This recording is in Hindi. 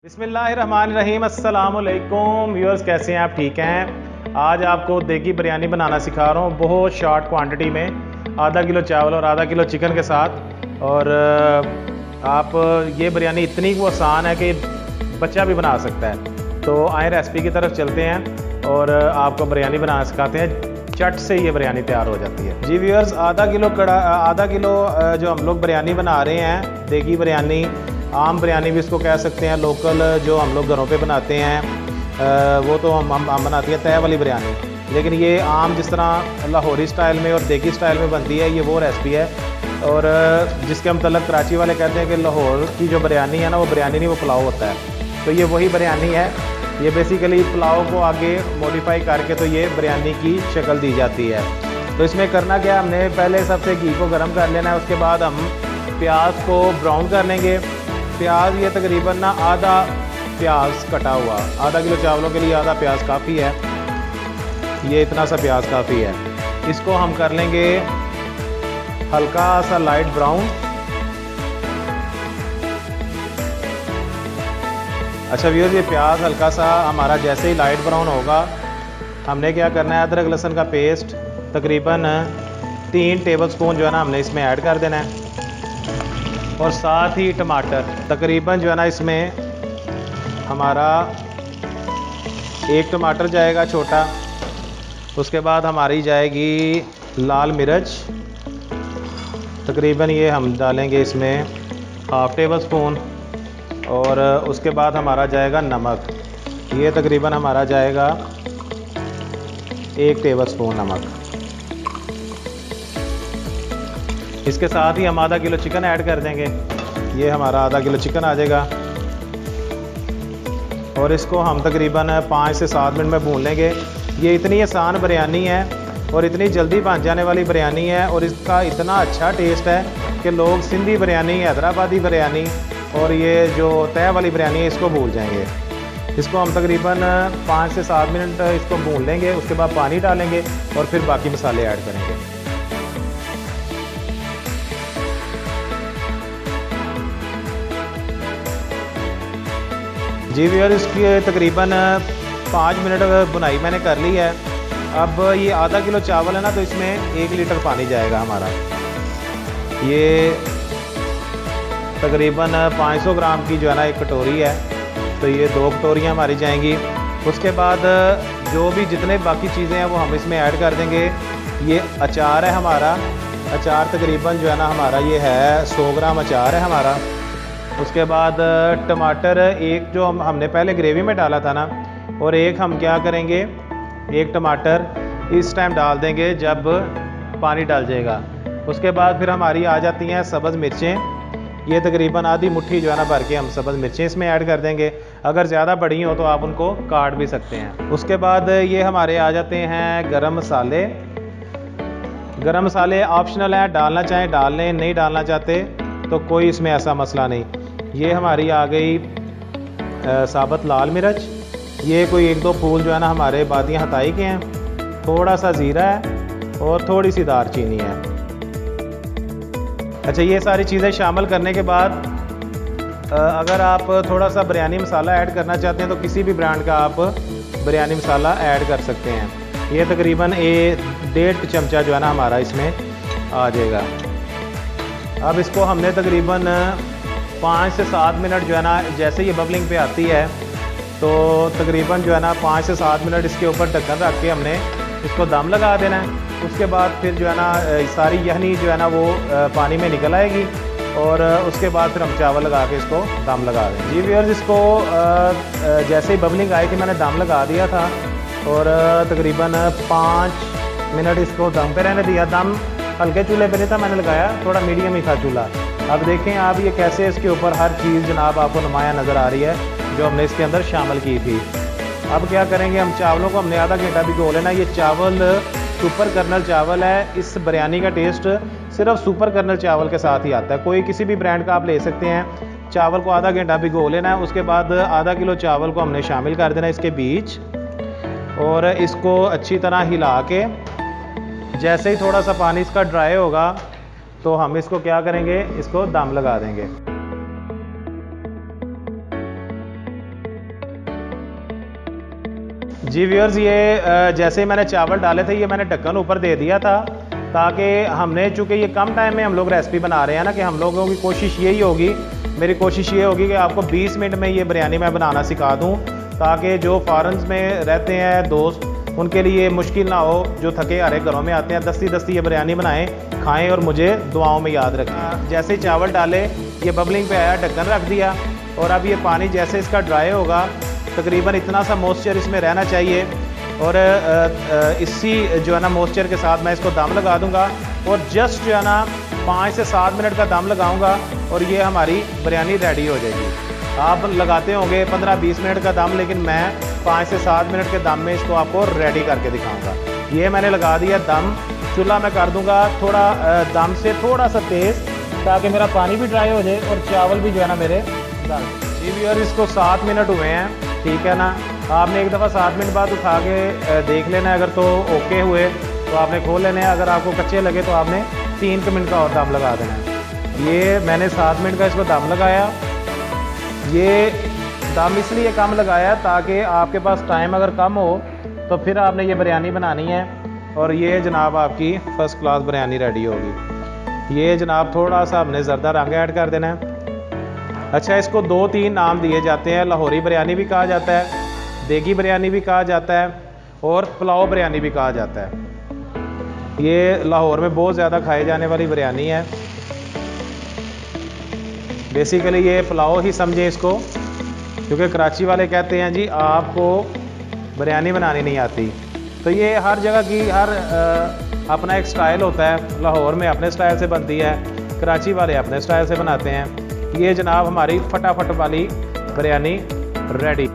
बिस्मिल्लाहिर्रहमानिर्रहीम अस्सलाम वालेकुम व्यूअर्स, कैसे हैं आप? ठीक हैं। आज आपको देगी बिरयानी बनाना सिखा रहा हूँ बहुत शॉर्ट क्वांटिटी में, आधा किलो चावल और आधा किलो चिकन के साथ। और आप ये बिरयानी इतनी वो आसान है कि बच्चा भी बना सकता है। तो आए रेसिपी की तरफ चलते हैं और आपको बिरयानी बनाना सिखाते हैं। चट से ये बिरयानी तैयार हो जाती है। जी व्यूअर्स, आधा किलो जो हम लोग बिरयानी बना रहे हैं, देगी बिरयानी, आम बिरयानी भी इसको कह सकते हैं। लोकल जो हम लोग घरों पे बनाते हैं वो तो हम बनाती है तय वाली बिरयानी, लेकिन ये आम जिस तरह लाहौरी स्टाइल में और देगी स्टाइल में बनती है, ये वो रेसिपी है। और जिसके मतलब कराची वाले कहते हैं कि लाहौर की जो बिरयानी है ना, वो बिरयानी नहीं, वो पुलाव होता है। तो ये वही बिरयानी है। ये बेसिकली पुलाव को आगे मॉडिफाई करके तो ये बिरयानी की शक्ल दी जाती है। तो इसमें करना क्या है, हमने पहले सबसे घी को गर्म कर लेना है। उसके बाद हम प्याज को ब्राउन कर लेंगे। प्याज ये तकरीबन ना आधा प्याज कटा हुआ, आधा किलो चावलों के लिए आधा प्याज काफ़ी है। ये इतना सा प्याज काफ़ी है। इसको हम कर लेंगे हल्का सा लाइट ब्राउन। अच्छा व्यूअर्स, ये प्याज हल्का सा हमारा जैसे ही लाइट ब्राउन होगा, हमने क्या करना है, अदरक लहसुन का पेस्ट तकरीबन 3 टेबलस्पून जो है ना, हमने इसमें ऐड कर देना है। और साथ ही टमाटर तकरीबन जो है ना, इसमें हमारा 1 टमाटर जाएगा छोटा। उसके बाद हमारी जाएगी लाल मिर्च, तकरीबन ये हम डालेंगे इसमें 1/2 टेबलस्पून। और उसके बाद हमारा जाएगा नमक, ये तकरीबन हमारा जाएगा 1 टेबलस्पून नमक। इसके साथ ही हम आधा किलो चिकन ऐड कर देंगे। ये हमारा आधा किलो चिकन आ जाएगा। और इसको हम तकरीबन 5 से 7 मिनट में भून लेंगे। ये इतनी आसान बिरयानी है और इतनी जल्दी बन जाने वाली बिरयानी है, और इसका इतना अच्छा टेस्ट है कि लोग सिंधी बिरयानी, हैदराबादी बिरयानी और ये जो तय वाली बिरयानी है, इसको भूल जाएंगे। इसको हम तकरीबन 5 से 7 मिनट इसको भून लेंगे। उसके बाद पानी डालेंगे और फिर बाकी मसाले ऐड करेंगे। जी व्यूअर, इसकी तकरीबन 5 मिनट बुनाई मैंने कर ली है। अब ये आधा किलो चावल है ना, तो इसमें 1 लीटर पानी जाएगा हमारा। ये तकरीबन 500 ग्राम की जो है ना एक कटोरी है, तो ये 2 कटोरियाँ हमारी जाएंगी। उसके बाद जो भी जितने बाकी चीज़ें हैं वो हम इसमें ऐड कर देंगे। ये अचार है हमारा, अचार तकरीबन जो है ना हमारा ये है 100 ग्राम अचार है हमारा। उसके बाद टमाटर एक जो हमने पहले ग्रेवी में डाला था ना, और एक हम क्या करेंगे, 1 टमाटर इस टाइम डाल देंगे जब पानी डाल जाएगा। उसके बाद फिर हमारी आ जाती हैं सब्ज़ मिर्चें। ये तकरीबन आधी मुट्ठी जो है ना भर के हम सब्ज़ मिर्चें इसमें ऐड कर देंगे। अगर ज़्यादा बड़ी हो तो आप उनको काट भी सकते हैं। उसके बाद ये हमारे आ जाते हैं गरम मसाले। गरम मसाले ऑप्शनल हैं, डालना चाहें डाल लें, नहीं डालना चाहते तो कोई इसमें ऐसा मसला नहीं। ये हमारी आ गई साबुत लाल मिर्च। ये कोई 1-2 फूल जो है ना हमारे बादियाँ हताई के हैं। थोड़ा सा ज़ीरा है और थोड़ी सी दारचीनी है। अच्छा, ये सारी चीज़ें शामिल करने के बाद अगर आप थोड़ा सा बिरयानी मसाला ऐड करना चाहते हैं तो किसी भी ब्रांड का आप बिरयानी मसाला ऐड कर सकते हैं। ये तकरीबन 1.5 चमचा जो है ना हमारा इसमें आ जाएगा। अब इसको हमने तकरीबन 5 से 7 मिनट जो है ना, जैसे ये बबलिंग पे आती है तो तकरीबन जो है ना 5 से 7 मिनट इसके ऊपर ढक्कन रख के हमने इसको दम लगा देना है। उसके बाद फिर जो है ना सारी यखनी जो है ना वो पानी में निकल आएगी, और उसके बाद फिर हम चावल लगा के इसको दम लगा दें। जी व्यूअर्स, इसको जैसे ही बबलिंग आई थी मैंने दम लगा दिया था, और तकरीबन 5 मिनट इसको दम पे रहने दिया। दम हल्के चूल्हे पे नहीं था मैंने लगाया, थोड़ा मीडियम ही था चूल्हा। अब देखें आप ये कैसे इसके ऊपर हर चीज़ जनाब आपको नुमाया नज़र आ रही है जो हमने इसके अंदर शामिल की थी। अब क्या करेंगे, हम चावलों को हमने आधा घंटा भिगो लेना। ये चावल सुपर कर्नल चावल है। इस बिरयानी का टेस्ट सिर्फ सुपर कर्नल चावल के साथ ही आता है। कोई किसी भी ब्रांड का आप ले सकते हैं। चावल को आधा घंटा भिगो लेना है। उसके बाद आधा किलो चावल को हमने शामिल कर देना इसके बीच, और इसको अच्छी तरह हिला के जैसे ही थोड़ा सा पानी इसका ड्राई होगा तो हम इसको क्या करेंगे, इसको दम लगा देंगे। जी व्यूअर्स, ये जैसे मैंने चावल डाले थे, ये मैंने ढक्कन ऊपर दे दिया था ताकि हमने, चूँकि ये कम टाइम में हम लोग रेसिपी बना रहे हैं ना, कि हम लोगों की कोशिश यही होगी, मेरी कोशिश ये होगी कि आपको 20 मिनट में ये बिरयानी मैं बनाना सिखा दूँ, ताकि जो फॉरेन्स में रहते हैं दोस्त, उनके लिए मुश्किल ना हो, जो थके हारे घरों में आते हैं, दस्ती दस्ती ये बिरयानी बनाएं, खाएं और मुझे दुआओं में याद रखें। जैसे ही चावल डाले, ये बबलिंग पे आया, ढक्कन रख दिया, और अब ये पानी जैसे इसका ड्राई होगा, तकरीबन इतना सा मॉइस्चर इसमें रहना चाहिए, और इसी जो है ना मॉइस्चर के साथ मैं इसको दम लगा दूंगा, और जस्ट जो है ना 5 से 7 मिनट का दम लगाऊंगा और ये हमारी बिरयानी रेडी हो जाएगी। आप लगाते होंगे 15-20 मिनट का दम, लेकिन मैं 5 से 7 मिनट के दम में इसको आपको रेडी करके दिखाऊंगा। ये मैंने लगा दिया दम। चूल्हा मैं कर दूंगा थोड़ा दम से थोड़ा सा तेज़, ताकि मेरा पानी भी ड्राई हो जाए और चावल भी जो है ना मेरे दाल। जी व्यूअर, इसको 7 मिनट हुए हैं, ठीक है ना। आपने एक दफ़ा 7 मिनट बाद उठा के देख लेना है, अगर तो ओके हुए तो आपने खोल लेना है, अगर आपको कच्चे लगे तो आपने 3 मिनट का और दम लगा देना है। ये मैंने 7 मिनट का इसको दम लगाया। ये दम इसलिए कम लगाया ताकि आपके पास टाइम अगर कम हो तो फिर आपने ये बिरयानी बनानी है, और ये जनाब आपकी फ़र्स्ट क्लास बिरयानी रेडी होगी। ये जनाब थोड़ा सा हमने ज़रदा रंग ऐड कर देना है। अच्छा, इसको 2-3 नाम दिए जाते हैं। लाहौरी बिरयानी भी कहा जाता है, देगी बिरयानी भी कहा जाता है, और पुलाव बिरयानी भी कहा जाता है। ये लाहौर में बहुत ज़्यादा खाई जाने वाली बिरयानी है। बेसिकली ये पुलाव ही समझें इसको, क्योंकि कराची वाले कहते हैं जी आपको बिरयानी बनानी नहीं आती। तो ये हर जगह की अपना एक स्टाइल होता है। लाहौर में अपने स्टाइल से बनती है, कराची वाले अपने स्टाइल से बनाते हैं। ये जनाब हमारी फटाफट वाली बिरयानी रेडी।